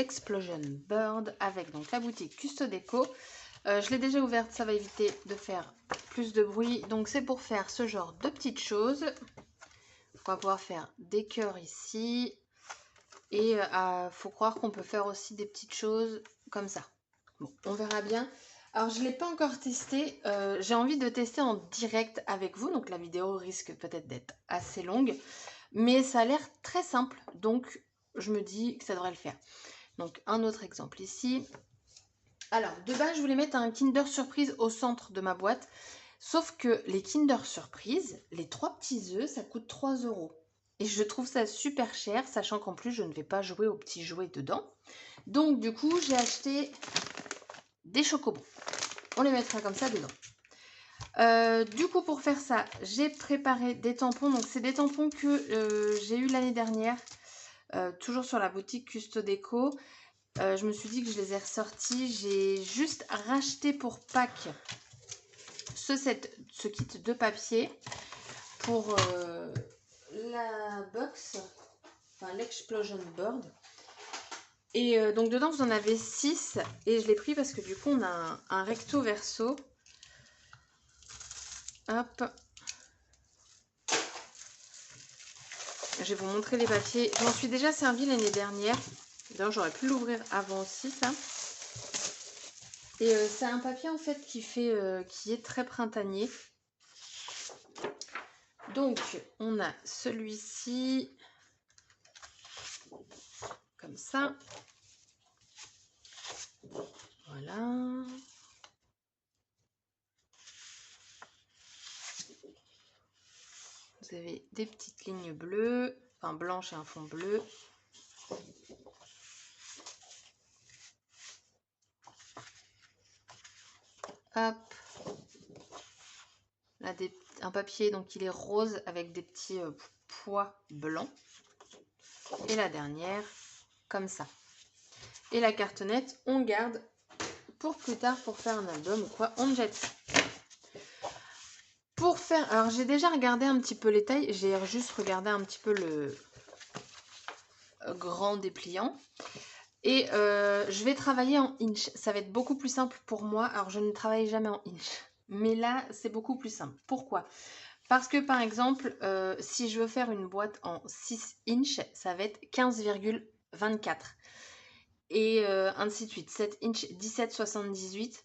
l'Explosion Bird avec donc la boutique Custo Déco. Je l'ai déjà ouverte, ça va éviter de faire plus de bruit. Donc c'est pour faire ce genre de petites choses. On va pouvoir faire des cœurs ici. Et faut croire qu'on peut faire aussi des petites choses comme ça. Bon, on verra bien. Alors je ne l'ai pas encore testé. J'ai envie de tester en direct avec vous. Donc la vidéo risque peut-être d'être assez longue. Mais ça a l'air très simple. Donc je me dis que ça devrait le faire. Donc un autre exemple ici. Alors de base je voulais mettre un Kinder Surprise au centre de ma boîte. Sauf que les Kinder Surprise, les 3 petits œufs, ça coûte 3 €. Et je trouve ça super cher, sachant qu'en plus, je ne vais pas jouer aux petits jouets dedans. Donc, du coup, j'ai acheté des chocobons. On les mettra comme ça dedans. Du coup, pour faire ça, j'ai préparé des tampons. Donc, c'est des tampons que j'ai eu l'année dernière, toujours sur la boutique Custo Déco. Je me suis dit que je les ai ressortis. J'ai juste racheté pour Pâques ce kit de papier pour la box, enfin l'Explosion Bird. Et donc dedans vous en avez 6 et je l'ai pris parce que du coup on a un recto verso. Hop. Je vais vous montrer les papiers. Je m'en suis déjà servi l'année dernière. D'ailleurs j'aurais pu l'ouvrir avant aussi ça. Et c'est un papier en fait qui est très printanier. Donc on a celui-ci comme ça. Voilà. Vous avez des petites lignes bleues, enfin blanches et un fond bleu. Hop. Là, un papier, donc il est rose avec des petits pois blancs. Et la dernière, comme ça. Et la cartonnette, on garde pour plus tard, pour faire un album ou quoi, on jette ça. Pour faire, alors j'ai déjà regardé un petit peu les tailles, j'ai juste regardé un petit peu le grand dépliant. Et je vais travailler en inch, ça va être beaucoup plus simple pour moi. Alors je ne travaille jamais en inch, mais là c'est beaucoup plus simple. Pourquoi ? Parce que par exemple, si je veux faire une boîte en 6 inch, ça va être 15,24. Et ainsi de suite. 7 inch, 17,78.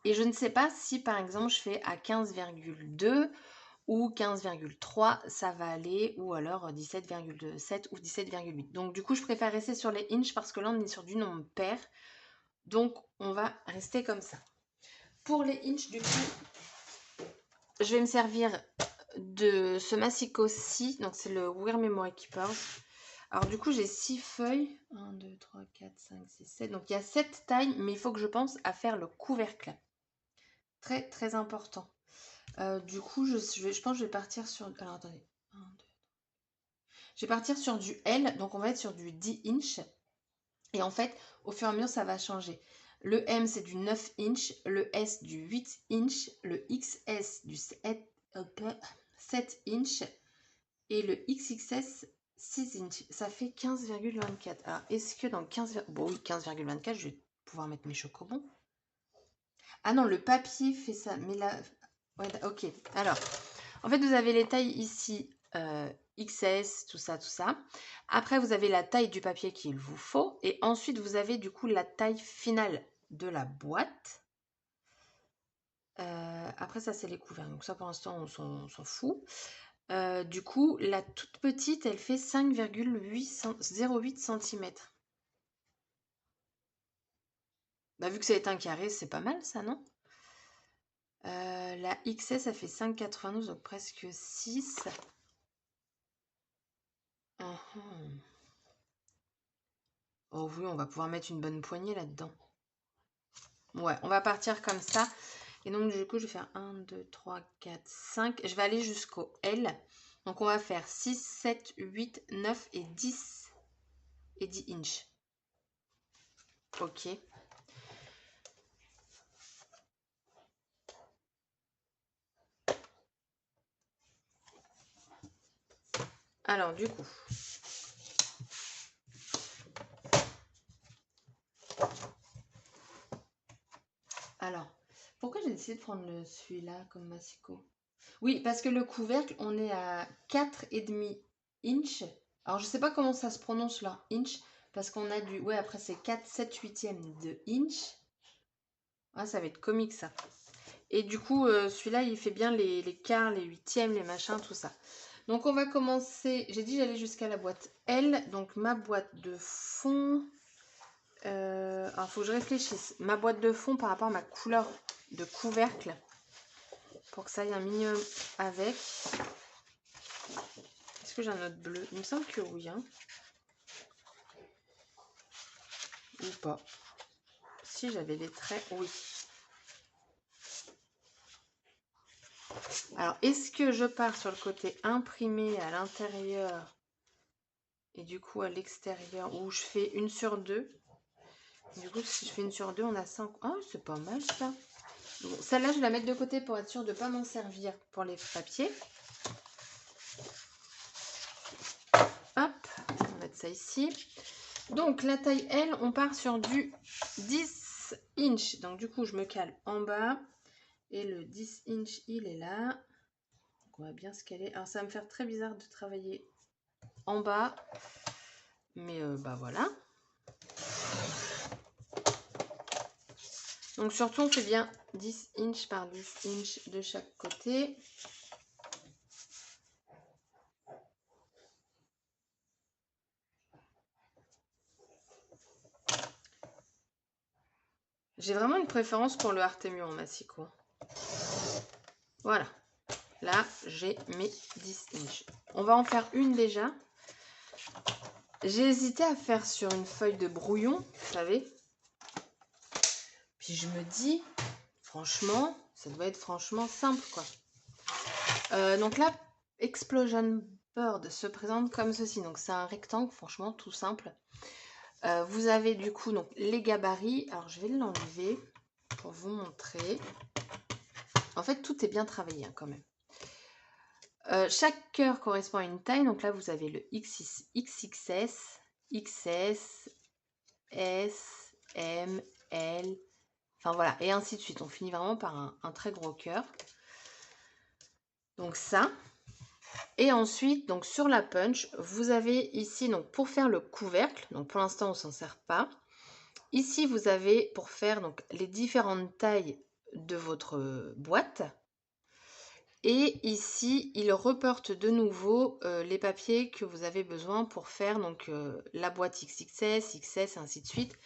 Et je ne sais pas si par exemple je fais à 15,2 ou 15,3, ça va aller, ou alors 17,7 ou 17,8. Donc du coup, je préfère rester sur les inch parce que là, on est sur du nombre pair. Donc, on va rester comme ça. Pour les inch, du coup, je vais me servir de ce massicot-ci. Donc, c'est le Wear Memory Keepers. Alors, du coup, j'ai 6 feuilles. 1, 2, 3, 4, 5, 6, 7. Donc, il y a 7 tailles, mais il faut que je pense à faire le couvercle. Très, très important. Du coup, je pense que je vais partir sur... Alors, attendez. 1, 2. Je vais partir sur du L, donc on va être sur du 10 inch. Et en fait, au fur et à mesure, ça va changer. Le M, c'est du 9 inch, le S du 8 inch, le XS du 7 inch et le XXS 6 inch. Ça fait 15,24. Alors, est-ce que dans 15... Bon oui, 15,24, je vais pouvoir mettre mes chocobons. Ah non, le papier fait ça. Mais là... Ouais, ok. Alors, en fait, vous avez les tailles ici... XS, tout ça, tout ça. Après, vous avez la taille du papier qu'il vous faut. Et ensuite, vous avez du coup la taille finale de la boîte. Après, ça, c'est les couverts. Donc ça, pour l'instant, on s'en fout. Du coup, la toute petite, elle fait 5,08 cm. Bah, vu que ça est un carré, c'est pas mal, ça, non? La XS, ça fait 5,92, donc presque 6. Oh oui, on va pouvoir mettre une bonne poignée là-dedans. Ouais, on va partir comme ça. Et donc, du coup, je vais faire 1, 2, 3, 4, 5. Je vais aller jusqu'au L. Donc, on va faire 6, 7, 8, 9 et 10. Et 10 inch. Ok. Alors, du coup... Pourquoi j'ai décidé de prendre celui-là comme massicot? Oui, parce que le couvercle, on est à 4,5 inch. Alors, je sais pas comment ça se prononce là, inch, parce qu'on a du... Ouais, après, c'est 4, 7, 8e de inch. Ah, ça va être comique, ça. Et du coup, celui-là, il fait bien les quarts, les 8e, les machins, tout ça. Donc, on va commencer... J'ai dit j'allais jusqu'à la boîte L. Donc, ma boîte de fond... alors, il faut que je réfléchisse. Ma boîte de fond par rapport à ma couleur de couvercle. Pour que ça aille un minimum avec. Est-ce que j'ai un autre bleu? Il me semble que oui. Hein. Ou pas. Si j'avais les traits, oui. Alors, est-ce que je pars sur le côté imprimé à l'intérieur et du coup à l'extérieur où je fais 1 sur 2? Du coup, si je fais 1 sur 2, on a 5. Ah, c'est pas mal ça. Bon, celle-là, je vais la mettre de côté pour être sûre de ne pas m'en servir pour les papiers. Hop, on va mettre ça ici. Donc, la taille L, on part sur du 10 inch. Donc, du coup, je me cale en bas. Et le 10 inch, il est là. Donc, on va bien se caler. Alors, ça va me faire très bizarre de travailler en bas. Mais, bah voilà. Donc, surtout, on fait bien 10 inch par 10 inch de chaque côté. J'ai vraiment une préférence pour le Artemio en massicot. Voilà. Là, j'ai mes 10 inch. On va en faire une déjà. J'ai hésité à faire sur une feuille de brouillon, vous savez. Puis je me dis, franchement, ça doit être franchement simple, quoi. Donc là, Explosion Bird se présente comme ceci. Donc c'est un rectangle, franchement, tout simple. Vous avez du coup donc, les gabarits. Alors je vais l'enlever pour vous montrer. En fait, tout est bien travaillé hein, quand même. Chaque cœur correspond à une taille. Donc là, vous avez le XXS, XS, S, M, L. Enfin voilà, et ainsi de suite. On finit vraiment par un très gros cœur. Donc ça. Et ensuite, donc sur la punch, vous avez ici, donc pour faire le couvercle. Donc pour l'instant, on ne s'en sert pas. Ici, vous avez pour faire donc, les différentes tailles de votre boîte. Et ici, il reporte de nouveau les papiers que vous avez besoin pour faire donc, la boîte XXS, XS, ainsi de suite.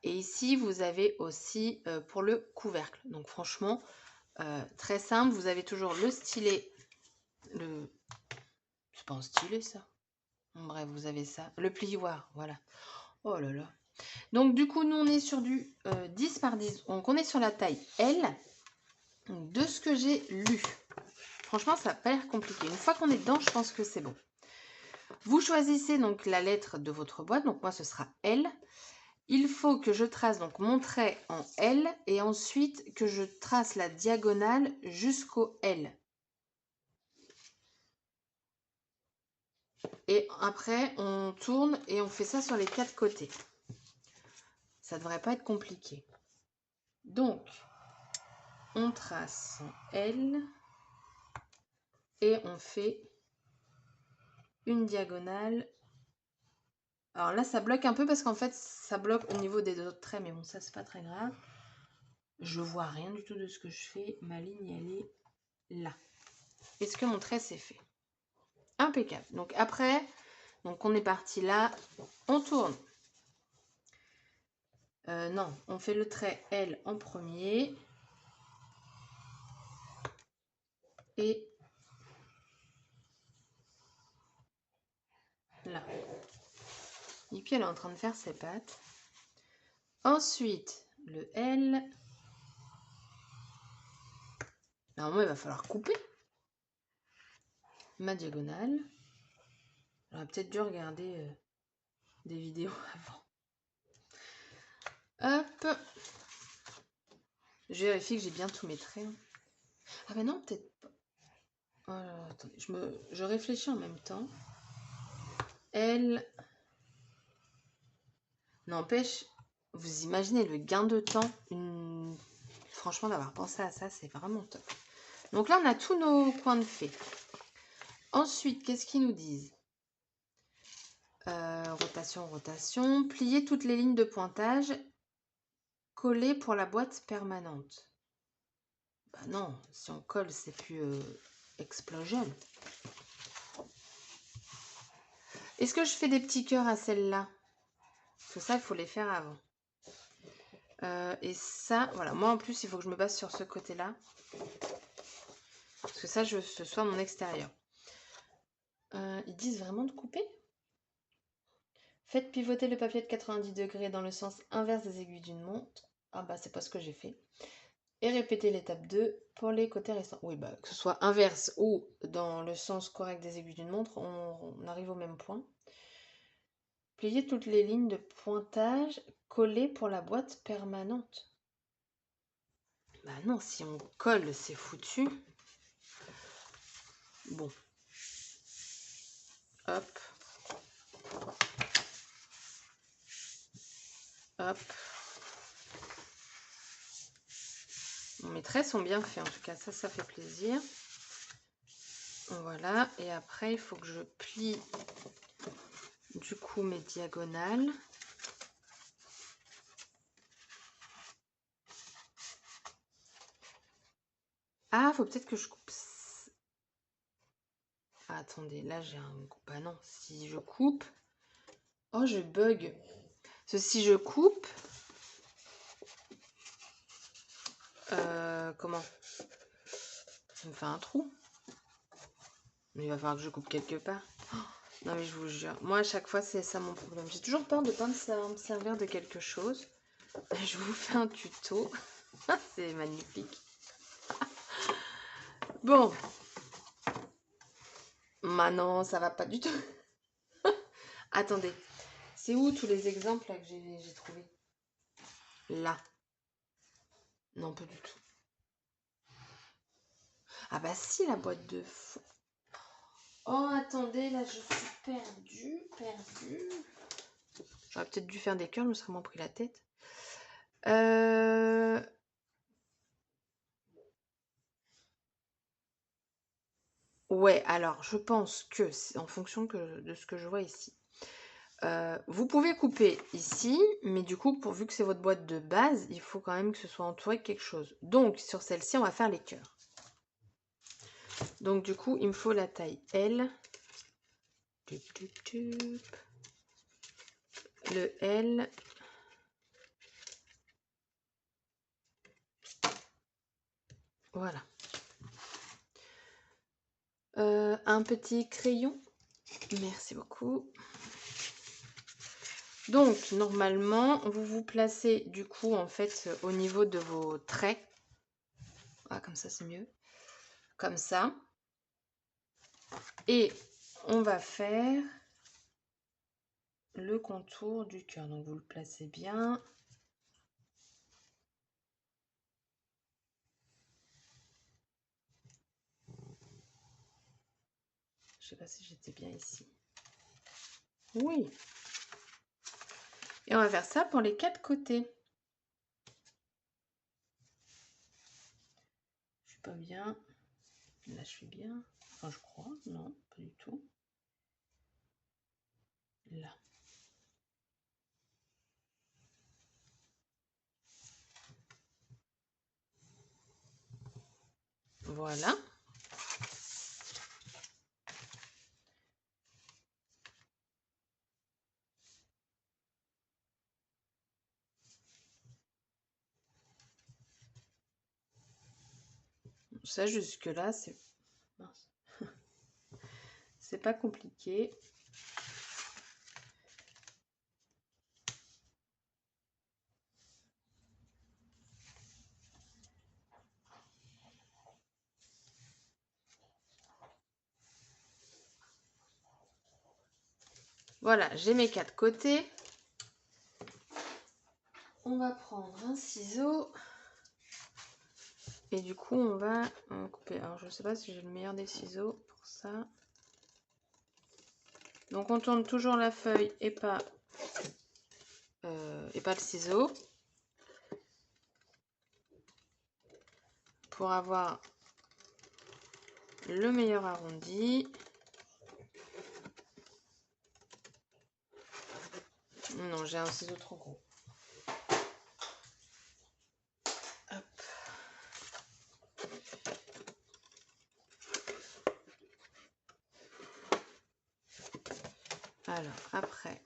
Et ici, vous avez aussi pour le couvercle. Donc franchement, très simple. Vous avez toujours le stylet. C'est pas un stylet ça. Bref, vous avez ça. Le plioir, voilà. Oh là là. Donc du coup, nous on est sur du 10 par 10. Donc on est sur la taille L. Donc, de ce que j'ai lu. Franchement, ça n'a pas l'air compliqué. Une fois qu'on est dedans, je pense que c'est bon. Vous choisissez donc la lettre de votre boîte. Donc moi, ce sera L. Il faut que je trace donc mon trait en L et ensuite que je trace la diagonale jusqu'au L. Et après, on tourne et on fait ça sur les 4 côtés. Ça ne devrait pas être compliqué. Donc, on trace en L et on fait une diagonale. Alors là, ça bloque un peu parce qu'en fait, ça bloque au niveau des autres traits. Mais bon, ça, c'est pas très grave. Je vois rien du tout de ce que je fais. Ma ligne, elle est là. Est-ce que mon trait, c'est fait? Impeccable. Donc après, donc on est parti là. On tourne. Non, on fait le trait L en premier. Et là. Et puis elle est en train de faire ses pattes. Ensuite, le L. Normalement, il va falloir couper ma diagonale. J'aurais peut-être dû regarder des vidéos avant. Hop. Je vérifie que j'ai bien tous mes traits. Ah mais non, peut-être pas. Oh, attendez, je réfléchis en même temps. L. N'empêche, vous imaginez le gain de temps. franchement, d'avoir pensé à ça, c'est vraiment top. Donc là, on a tous nos coins de fées. Ensuite, qu'est-ce qu'ils nous disent? Rotation, rotation. Plier toutes les lignes de pointage. Coller pour la boîte permanente. Bah non, si on colle, c'est plus explosion. Est-ce que je fais des petits cœurs à celle-là? Parce que ça, il faut les faire avant. Et ça, voilà. Moi, en plus, il faut que je me base sur ce côté-là. Parce que ça, je veux que ce soit mon extérieur. Ils disent vraiment de couper? Faites pivoter le papier de 90 degrés dans le sens inverse des aiguilles d'une montre. Ah bah, c'est pas ce que j'ai fait. Et répétez l'étape 2 pour les côtés restants. Oui, bah, que ce soit inverse ou dans le sens correct des aiguilles d'une montre, on arrive au même point. Pliez toutes les lignes de pointage collées pour la boîte permanente. Bah non, si on colle, c'est foutu. Bon. Hop. Hop. Bon, mes traits sont bien faits, en tout cas, ça fait plaisir. Voilà, et après, il faut que je plie du coup mes diagonales. Ah, faut peut-être que je coupe. Ah, attendez, là j'ai un coupe. Ah non, si je coupe. Oh, je bug. Parce que si je coupe. Comment? Ça me fait un trou. Mais il va falloir que je coupe quelque part. Oh, non, mais je vous jure. Moi, à chaque fois, c'est ça mon problème. J'ai toujours peur de ne pas me servir de quelque chose. Je vous fais un tuto. C'est magnifique. Bon. Maintenant, ça va pas du tout. Attendez. C'est où tous les exemples là, que j'ai trouvés? Là. Non, pas du tout. Ah bah si, la boîte de fond. Oh, attendez, là, je suis perdue. J'aurais peut-être dû faire des cœurs, je me serais moins pris la tête. Ouais, alors, je pense que, c'est en fonction de ce que je vois ici. Vous pouvez couper ici, mais du coup, vu que c'est votre boîte de base, il faut quand même que ce soit entouré de quelque chose. Donc, sur celle-ci, on va faire les cœurs. Donc, du coup, il me faut la taille L. Le L. Voilà. Un petit crayon. Merci beaucoup. Donc, normalement, vous vous placez du coup, en fait, au niveau de vos traits. Ah, comme ça, c'est mieux. Comme ça. Et on va faire le contour du cœur. Donc, vous le placez bien. Je sais pas si j'étais bien ici. Oui. Et on va faire ça pour les 4 côtés. Je suis pas bien. Là, je suis bien. Enfin, je crois. Non, pas du tout. Là. Voilà. Ça, jusque-là, c'est... c'est pas compliqué. Voilà, j'ai mes 4 côtés. On va prendre un ciseau. Et du coup, on va couper. Alors, je sais pas si j'ai le meilleur des ciseaux pour ça. Donc, on tourne toujours la feuille et pas le ciseau. pour avoir le meilleur arrondi. Non, j'ai un ciseau trop gros. Hop. Alors, après.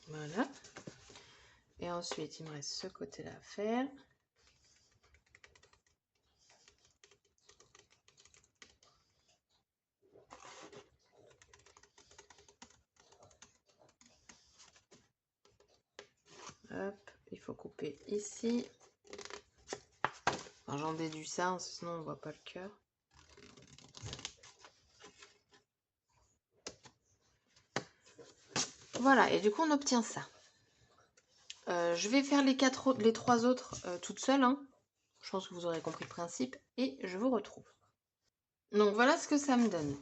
Voilà. Et ensuite, il me reste ce côté-là à faire. Hop, il faut couper ici. Enfin, j'en déduis ça, hein, sinon on voit pas le cœur. Voilà, et du coup on obtient ça. Je vais faire les trois autres toute seule. Hein. Je pense que vous aurez compris le principe. Et je vous retrouve. Donc voilà ce que ça me donne.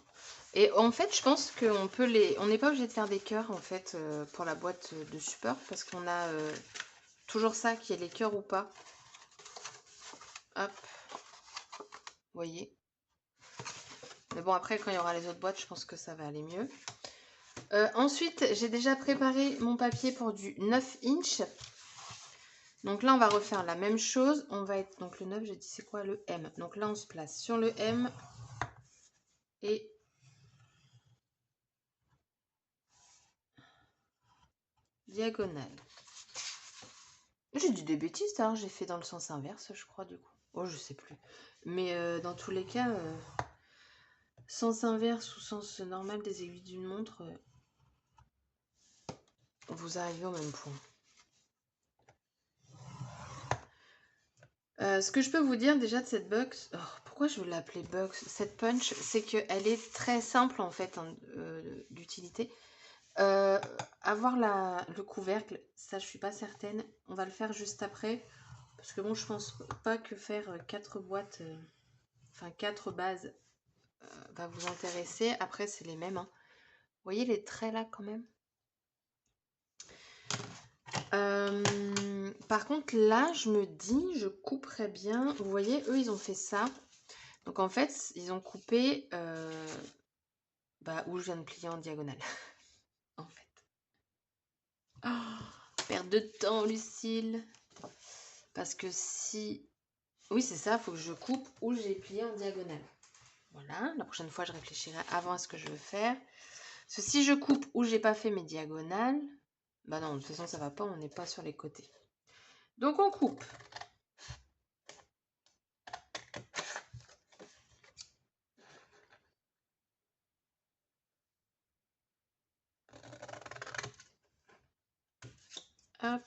Et en fait, je pense qu'on peut les... On n'est pas obligé de faire des cœurs, en fait, pour la boîte de support. Parce qu'on a toujours ça, qui est les cœurs ou pas. Hop. Vous voyez. Mais bon, après, quand il y aura les autres boîtes, je pense que ça va aller mieux. Ensuite, j'ai déjà préparé mon papier pour du 9 inch. Donc là, on va refaire la même chose. On va être... Donc le 9, j'ai dit, c'est quoi le M? Donc là, on se place sur le M. Et... diagonale. J'ai dit des bêtises, hein. J'ai fait dans le sens inverse, je crois, du coup. Oh, je sais plus. Mais dans tous les cas, sens inverse ou sens normal des aiguilles d'une montre, vous arrivez au même point. Ce que je peux vous dire déjà de cette box, oh, pourquoi je veux l'appeler box, cette punch, c'est qu'elle est très simple en fait hein, d'utilité. Avoir le couvercle, ça je suis pas certaine. On va le faire juste après. Parce que bon, je pense pas que faire 4 boîtes, enfin 4 bases va vous intéresser. Après, c'est les mêmes. Hein. Vous voyez les traits là quand même. Par contre, là, je me dis, je couperais bien. Vous voyez, eux, ils ont fait ça. Donc en fait, ils ont coupé où je viens de plier en diagonale. En fait. Oh, perte de temps, Lucille. Parce que si... Oui, c'est ça, il faut que je coupe où j'ai plié en diagonale. Voilà, la prochaine fois, je réfléchirai avant à ce que je veux faire. Parce que si je coupe où j'ai pas fait mes diagonales, bah non, de toute façon, ça va pas, on n'est pas sur les côtés. Donc, on coupe. Hop.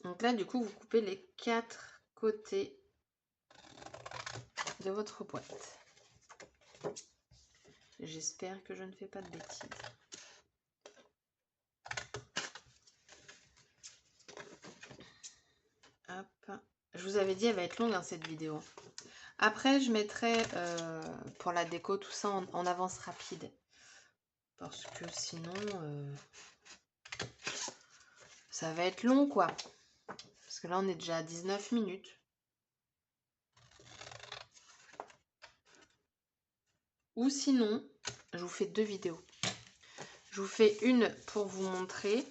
Donc là, du coup, vous coupez les 4 côtés de votre boîte. J'espère que je ne fais pas de bêtises. Hop. Je vous avais dit, elle va être longue, hein, cette vidéo. Après, je mettrai pour la déco tout ça en avance rapide. Parce que sinon, ça va être long, quoi. Parce que là, on est déjà à 19 minutes. Ou sinon, je vous fais 2 vidéos. Je vous fais une pour vous montrer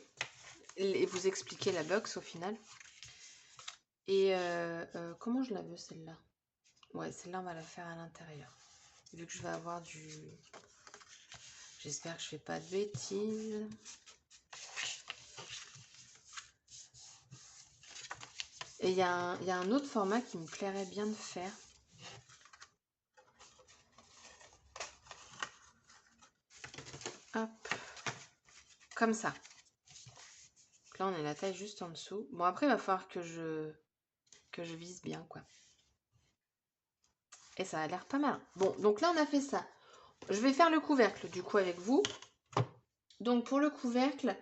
et vous expliquer la box au final. Et comment je la veux celle-là? Ouais, celle-là, on va la faire à l'intérieur. Vu que je vais avoir du... J'espère que je fais pas de bêtises. Et il y a un autre format qui me plairait bien de faire. Hop. Comme ça. Donc là, on a la taille juste en dessous. Bon, après, il va falloir que je vise bien, quoi. Et ça a l'air pas mal. Bon, donc là, on a fait ça. je vais faire le couvercle du coup avec vous. Donc pour le couvercle,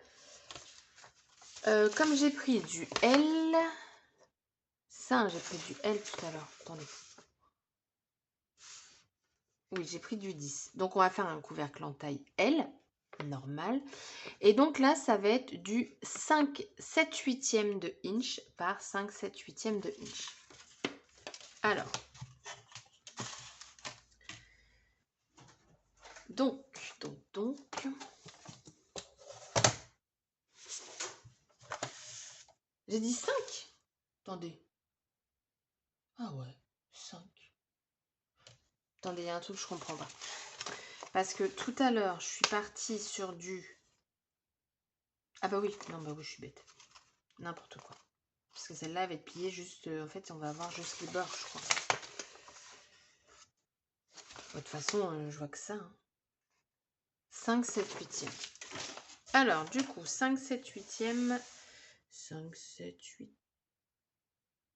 comme j'ai pris du L, ça j'ai pris du L tout à l'heure, attendez. Oui, j'ai pris du 10. Donc on va faire un couvercle en taille L, normal. Et donc là, ça va être du 5/7/8 de inch par 5/7/8 de inch. Alors, donc. J'ai dit 5. Attendez. Ah ouais, 5. Attendez, il y a un truc que je comprends pas. Parce que tout à l'heure, je suis partie sur du... Ah bah oui, non bah oui, je suis bête. N'importe quoi. Parce que celle-là va être pliée juste... en fait, on va avoir juste les bords, je crois. De toute façon, je vois que ça. 5/7/8. Alors, du coup, 5/7/8. 5/7/8.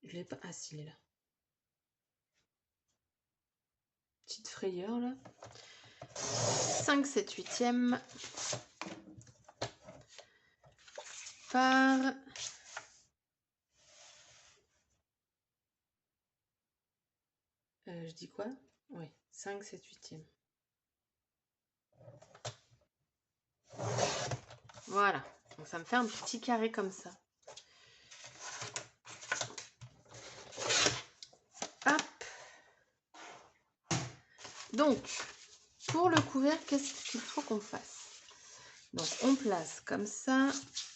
Je l'ai pas... Ah si, il est là. Petite frayeur, là. 5/7/8 par... je dis quoi? Oui, 5/7/8. Voilà. Donc ça me fait un petit carré comme ça. Hop. Donc, pour le couvercle, qu'est-ce qu'il faut qu'on fasse? Donc, on place comme ça.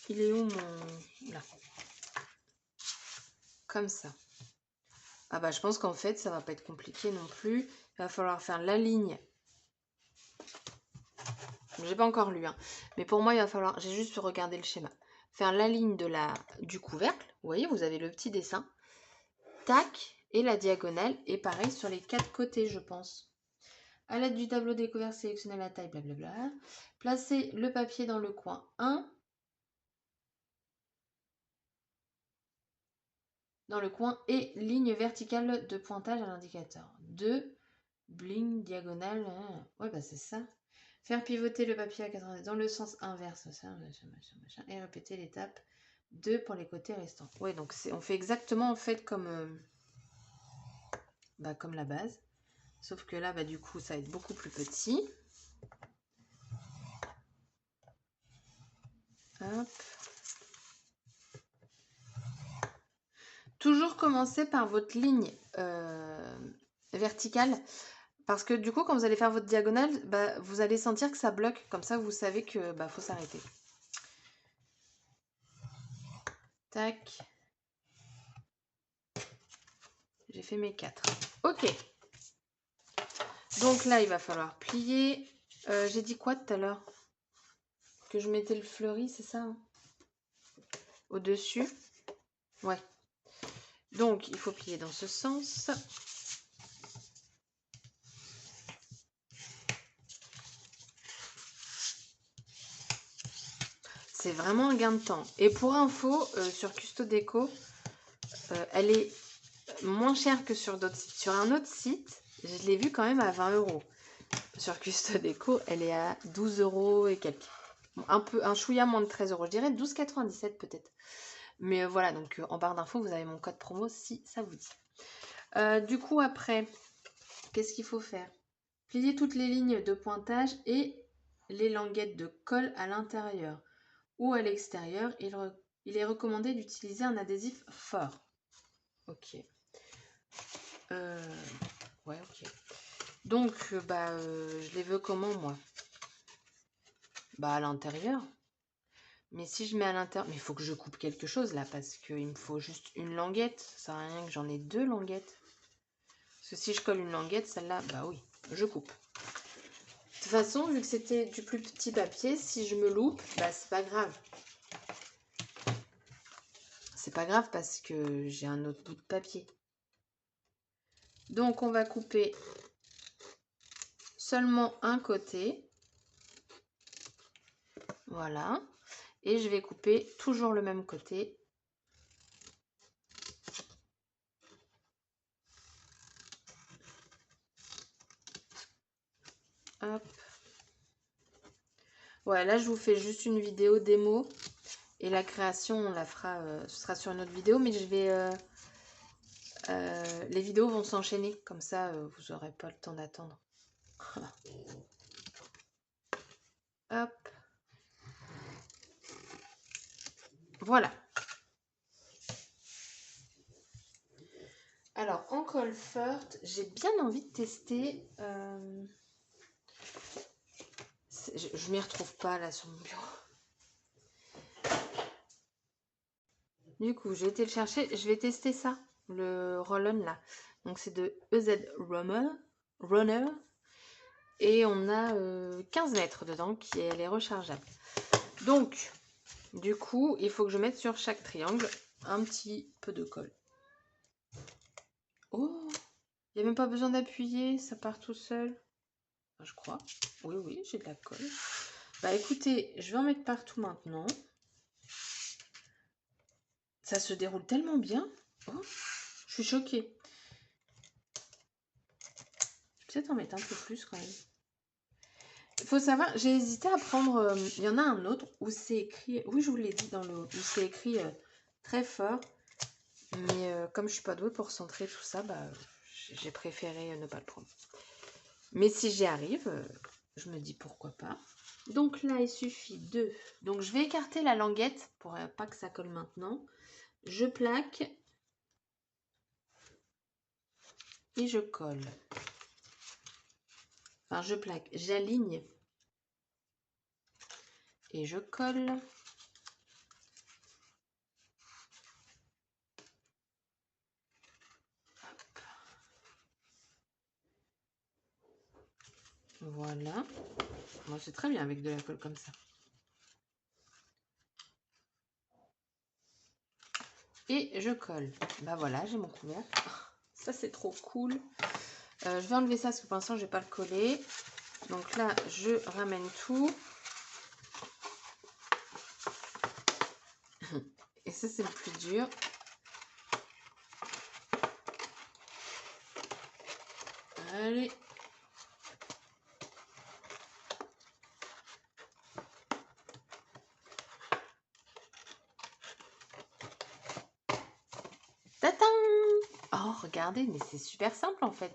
Il est où mon... Là. Comme ça. Ah bah, je pense qu'en fait, ça va pas être compliqué non plus. Il va falloir faire la ligne. J'ai pas encore lu, hein. Mais pour moi, il va falloir... J'ai juste regardé le schéma. Faire la ligne du couvercle. Vous voyez, vous avez le petit dessin. Tac. Et la diagonale. Et pareil sur les 4 côtés, je pense. À l'aide du tableau découvert, sélectionnez la taille, blablabla. Placez le papier dans le coin 1. Dans le coin et ligne verticale de pointage à l'indicateur. 2. Bling, diagonale. Ouais, bah c'est ça. Faire pivoter le papier à 90 dans le sens inverse. Machin, et répéter l'étape 2 pour les côtés restants. Ouais, donc on fait exactement en fait comme la base. Sauf que là, du coup, ça va être beaucoup plus petit. Hop. Toujours commencer par votre ligne verticale. Parce que du coup, quand vous allez faire votre diagonale, vous allez sentir que ça bloque. Comme ça, vous savez que faut s'arrêter. Tac. J'ai fait mes 4. Ok. Donc là, il va falloir plier. J'ai dit quoi tout à l'heure? Que je mettais le fleuri, c'est ça, hein? Au-dessus. Ouais. Donc, il faut plier dans ce sens. C'est vraiment un gain de temps. Et pour info, sur Custodeco, elle est moins chère que sur d'autres sites. Sur un autre site, je l'ai vue quand même à 20 €. Sur Custodeco, elle est à 12 € et quelques. Un chouïa moins de 13 €, je dirais 12,97 peut-être. Mais voilà, donc en barre d'infos, vous avez mon code promo si ça vous dit. Du coup, après, qu'est-ce qu'il faut faire? Plier toutes les lignes de pointage et les languettes de colle à l'intérieur ou à l'extérieur. Il est recommandé d'utiliser un adhésif fort. Ok. Ouais, ok. Donc, je les veux comment, moi? À l'intérieur. Mais si je mets à l'intérieur... Mais il faut que je coupe quelque chose, là, parce qu'il me faut juste une languette. Ça sert à rien que j'en ai 2 languettes. Parce que si je colle une languette, celle-là, oui, je coupe. De toute façon, vu que c'était du plus petit papier, si je me loupe, c'est pas grave. C'est pas grave parce que j'ai un autre bout de papier. Donc, on va couper seulement un côté. Voilà. Et je vais couper toujours le même côté. Hop. Ouais, là, je vous fais juste une vidéo démo. Et la création, on la fera, ce sera sur une autre vidéo. Mais je vais... les vidéos vont s'enchaîner. Comme ça, vous n'aurez pas le temps d'attendre. Voilà. Hop. Voilà. Alors, en Colfort, j'ai bien envie de tester... je m'y retrouve pas là sur mon bureau. Du coup, j'ai été le chercher. Je vais tester ça, le roll-on là. Donc, c'est de EZ Runner. Et on a 15 mètres dedans qui elle est rechargeable. Donc, du coup, il faut que je mette sur chaque triangle un petit peu de colle. Oh, il n'y a même pas besoin d'appuyer, ça part tout seul. Je crois. Oui, oui, j'ai de la colle. Bah écoutez, je vais en mettre partout maintenant. Ça se déroule tellement bien. Oh, je suis choquée. Je vais peut-être en mettre un peu plus quand même. Il faut savoir, j'ai hésité à prendre... il y en a un autre où c'est écrit... Oui, je vous l'ai dit dans le... Où c'est écrit très fort. Mais comme je suis pas douée pour centrer tout ça, bah, j'ai préféré ne pas le prendre. Mais si j'y arrive, je me dis pourquoi pas. Donc là, il suffit de... Donc je vais écarter la languette pour pas que ça colle maintenant. Je plaque. Et je colle. Enfin, je plaque. J'aligne. Et je colle. Voilà. Moi, c'est très bien avec de la colle comme ça. Et je colle. Bah voilà, j'ai mon couvercle. Ça, c'est trop cool. Je vais enlever ça parce que pour l'instant, je vais pas le coller. Donc là, je ramène tout. Et ça, c'est le plus dur. Allez. Tatin! Oh, regardez, mais c'est super simple en fait.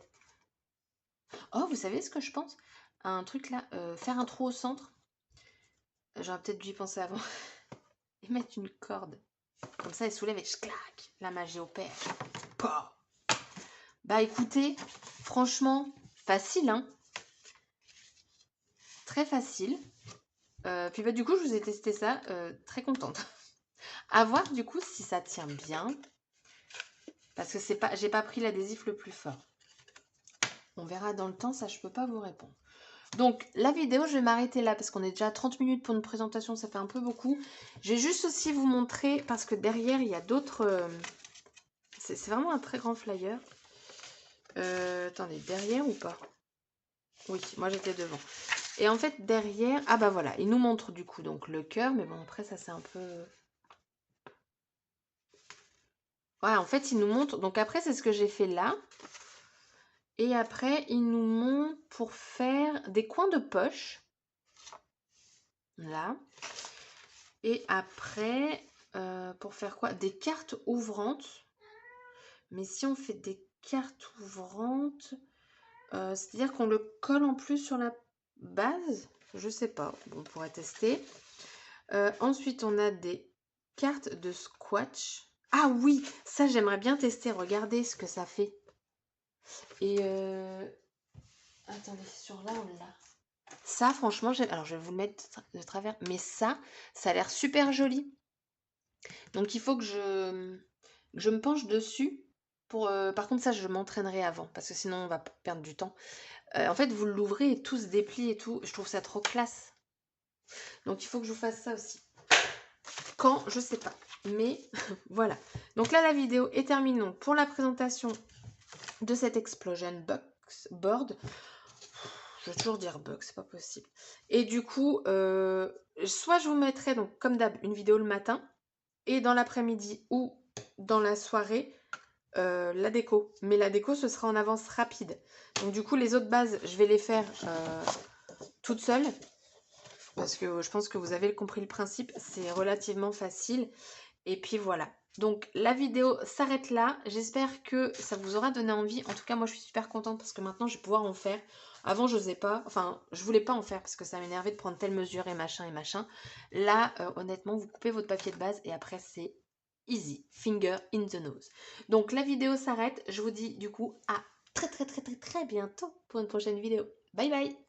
Oh, vous savez ce que je pense? Un truc là, faire un trou au centre. J'aurais peut-être dû y penser avant. Et mettre une corde. Comme ça, elle soulève et je claque. La magie opère. Pouah. Bah écoutez, franchement, facile, hein. Très facile. Puis bah du coup, je vous ai testé ça. Très contente. À voir du coup si ça tient bien. Parce que c'est pas, j'ai pas pris l'adhésif le plus fort. On verra dans le temps, ça je peux pas vous répondre. Donc la vidéo, je vais m'arrêter là parce qu'on est déjà à 30 minutes pour une présentation, ça fait un peu beaucoup. Je vais juste aussi vous montrer, parce que derrière, il y a d'autres... c'est vraiment un très grand flyer. Attendez, derrière ou pas? Oui, moi j'étais devant. Et en fait, derrière... Ah bah voilà, il nous montre du coup donc le cœur, mais bon, après ça c'est un peu... Ouais, en fait, il nous montre... Donc après, c'est ce que j'ai fait là. Et après, il nous montre pour faire des coins de poche. Là. Et après, pour faire quoi? Des cartes ouvrantes. Mais si on fait des cartes ouvrantes, c'est-à-dire qu'on le colle en plus sur la base? Je sais pas, on pourrait tester. Ensuite, on a des cartes de squash. Ah oui, ça j'aimerais bien tester. Regardez ce que ça fait. Et attendez, sur là, on l'a. Ça, franchement, j'aime. Alors, je vais vous le mettre de travers. Mais ça a l'air super joli. Donc, il faut que je me penche dessus. Par contre, ça, je m'entraînerai avant. Parce que sinon, on va perdre du temps. En fait, vous l'ouvrez et tout se déplie et tout. Je trouve ça trop classe. Donc, il faut que je vous fasse ça aussi. Quand, je sais pas. Mais voilà. Donc là, la vidéo est terminée. Donc, pour la présentation de cette Explosion Box Board. Je vais toujours dire bug, c'est pas possible. Et du coup, soit je vous mettrai, donc comme d'hab, une vidéo le matin, et dans l'après-midi ou dans la soirée, la déco. Mais la déco, ce sera en avance rapide. Donc du coup, les autres bases, je vais les faire toute seule. Parce que je pense que vous avez compris le principe, c'est relativement facile. Et puis voilà. Donc la vidéo s'arrête là. J'espère que ça vous aura donné envie. En tout cas, moi je suis super contente parce que maintenant je vais pouvoir en faire. Avant, je n'osais pas. Enfin, je voulais pas en faire parce que ça m'énervait de prendre telle mesure et machin et machin. Là, honnêtement, vous coupez votre papier de base et après c'est easy. Finger in the nose. Donc la vidéo s'arrête. Je vous dis du coup à très très très très très bientôt pour une prochaine vidéo. Bye bye!